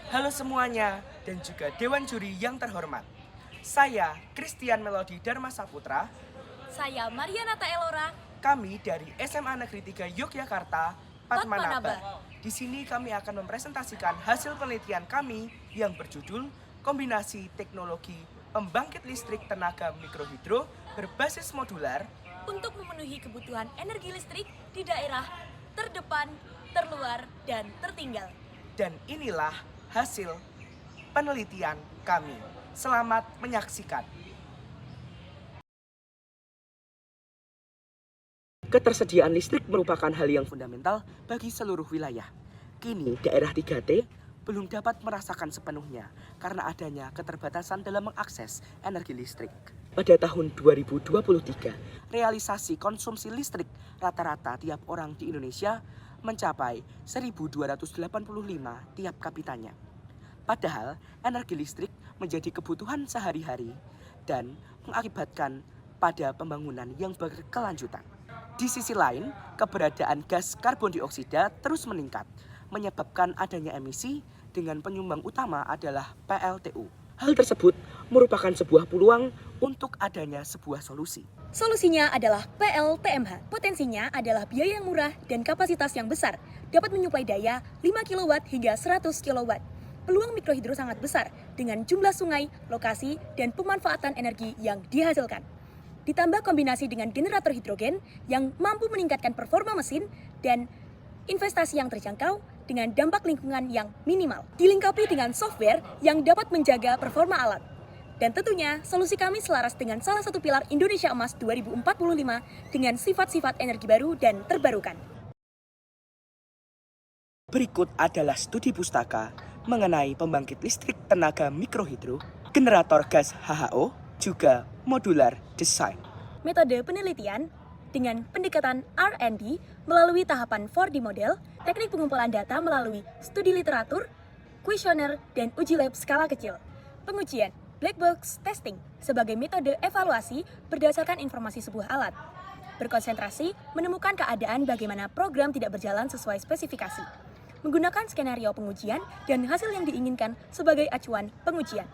Halo semuanya dan juga Dewan Juri yang terhormat. Saya Christian Melody Dharma Saputra. Saya Marianata Elora. Kami dari SMA Negeri 3 Yogyakarta, Padmanaba. Padmanaba. Di sini kami akan mempresentasikan hasil penelitian kami yang berjudul Kombinasi Teknologi Pembangkit Listrik Tenaga Mikrohidro berbasis modular Untuk memenuhi kebutuhan energi listrik di daerah terdepan, terluar, dan tertinggal. dan inilah hasil penelitian kami. Selamat menyaksikan. Ketersediaan listrik merupakan hal yang fundamental bagi seluruh wilayah. Kini daerah 3T belum dapat merasakan sepenuhnya karena adanya keterbatasan dalam mengakses energi listrik. Pada tahun 2023, realisasi konsumsi listrik rata-rata tiap orang di Indonesia mencapai 1.285 tiap kapitanya. Padahal energi listrik menjadi kebutuhan sehari-hari dan mengakibatkan pada pembangunan yang berkelanjutan. Di sisi lain, keberadaan gas karbon dioksida terus meningkat, menyebabkan adanya emisi dengan penyumbang utama adalah PLTU. Hal tersebut merupakan sebuah peluang untuk adanya sebuah solusi. Solusinya adalah PLTMH. Potensinya adalah biaya yang murah dan kapasitas yang besar, dapat menyuplai daya 5 kW hingga 100 kW. Peluang mikrohidro sangat besar dengan jumlah sungai, lokasi, dan pemanfaatan energi yang dihasilkan. Ditambah kombinasi dengan generator hidrogen yang mampu meningkatkan performa mesin dan investasi yang terjangkau dengan dampak lingkungan yang minimal. Dilengkapi dengan software yang dapat menjaga performa alat. Dan tentunya solusi kami selaras dengan salah satu pilar Indonesia Emas 2045 dengan sifat-sifat energi baru dan terbarukan. Berikut adalah studi pustaka mengenai pembangkit listrik tenaga mikrohidro, generator gas HHO, juga modular design. Metode penelitian dengan pendekatan R&D melalui tahapan 4D model, teknik pengumpulan data melalui studi literatur, kuesioner, dan uji lab skala kecil. Pengujian black box testing sebagai metode evaluasi berdasarkan informasi sebuah alat. Berkonsentrasi menemukan keadaan bagaimana program tidak berjalan sesuai spesifikasi. Menggunakan skenario pengujian dan hasil yang diinginkan sebagai acuan pengujian.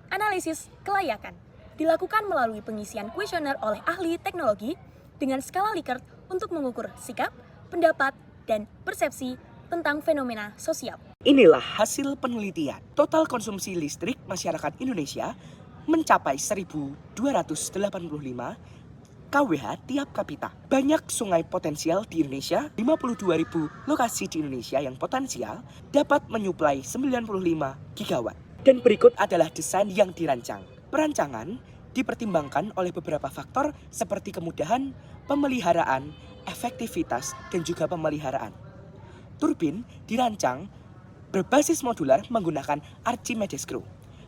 Analisis kelayakan dilakukan melalui pengisian kuesioner oleh ahli teknologi dengan skala Likert untuk mengukur sikap, pendapat, dan persepsi tentang fenomena sosial. Inilah hasil penelitian. Total konsumsi listrik masyarakat Indonesia mencapai 1.285 kWh tiap kapita. Banyak sungai potensial di Indonesia, 52.000 lokasi di Indonesia yang potensial dapat menyuplai 95 gigawatt. Dan berikut adalah desain yang dirancang. Perancangan dipertimbangkan oleh beberapa faktor seperti kemudahan, pemeliharaan, efektivitas, dan juga pemeliharaan. Turbin dirancang berbasis modular menggunakan Archimedes Screw.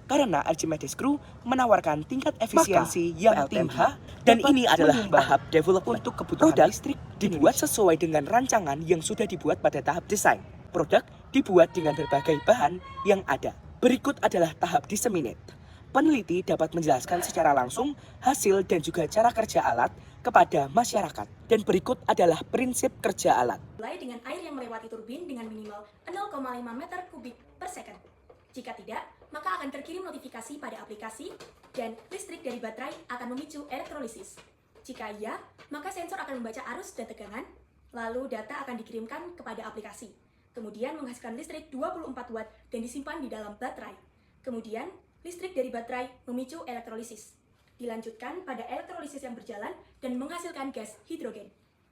Karena Archimedes Screw menawarkan tingkat efisiensi yang tinggi dan ini adalah tahap development. Untuk kebutuhan produk listrik dibuat sesuai dengan rancangan yang sudah dibuat pada tahap desain. Produk dibuat dengan berbagai bahan yang ada. Berikut adalah tahap disseminate. Peneliti dapat menjelaskan secara langsung hasil dan juga cara kerja alat kepada masyarakat. Dan berikut adalah prinsip kerja alat. Mulai dengan air yang melewati turbin dengan minimal 0,5 meter kubik per second. Jika tidak, maka akan terkirim notifikasi pada aplikasi dan listrik dari baterai akan memicu elektrolisis. Jika iya, maka sensor akan membaca arus dan tegangan, lalu data akan dikirimkan kepada aplikasi. Kemudian menghasilkan listrik 24 watt dan disimpan di dalam baterai. Kemudian, listrik dari baterai memicu elektrolisis. Dilanjutkan pada elektrolisis yang berjalan dan menghasilkan gas hidrogen.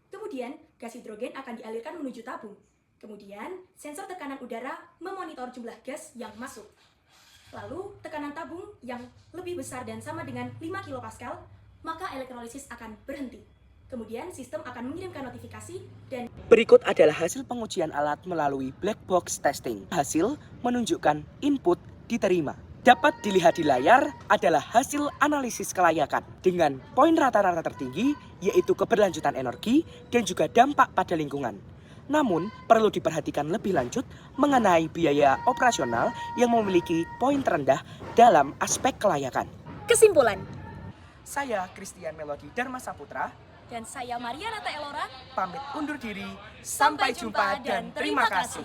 Kemudian, gas hidrogen akan dialirkan menuju tabung. Kemudian, sensor tekanan udara memonitor jumlah gas yang masuk. Lalu, tekanan tabung yang lebih besar dan sama dengan 5 kPa, maka elektrolisis akan berhenti. Kemudian, sistem akan mengirimkan notifikasi dan... Berikut adalah hasil pengujian alat melalui black box testing. Hasil menunjukkan input diterima. Dapat dilihat di layar adalah hasil analisis kelayakan dengan poin rata-rata tertinggi yaitu keberlanjutan energi dan juga dampak pada lingkungan. Namun, perlu diperhatikan lebih lanjut mengenai biaya operasional yang memiliki poin terendah dalam aspek kelayakan. Kesimpulan. Saya Christian Melody Dharma Saputra. Dan saya Marianata Elora. Pamit undur diri. Sampai jumpa dan terima kasih.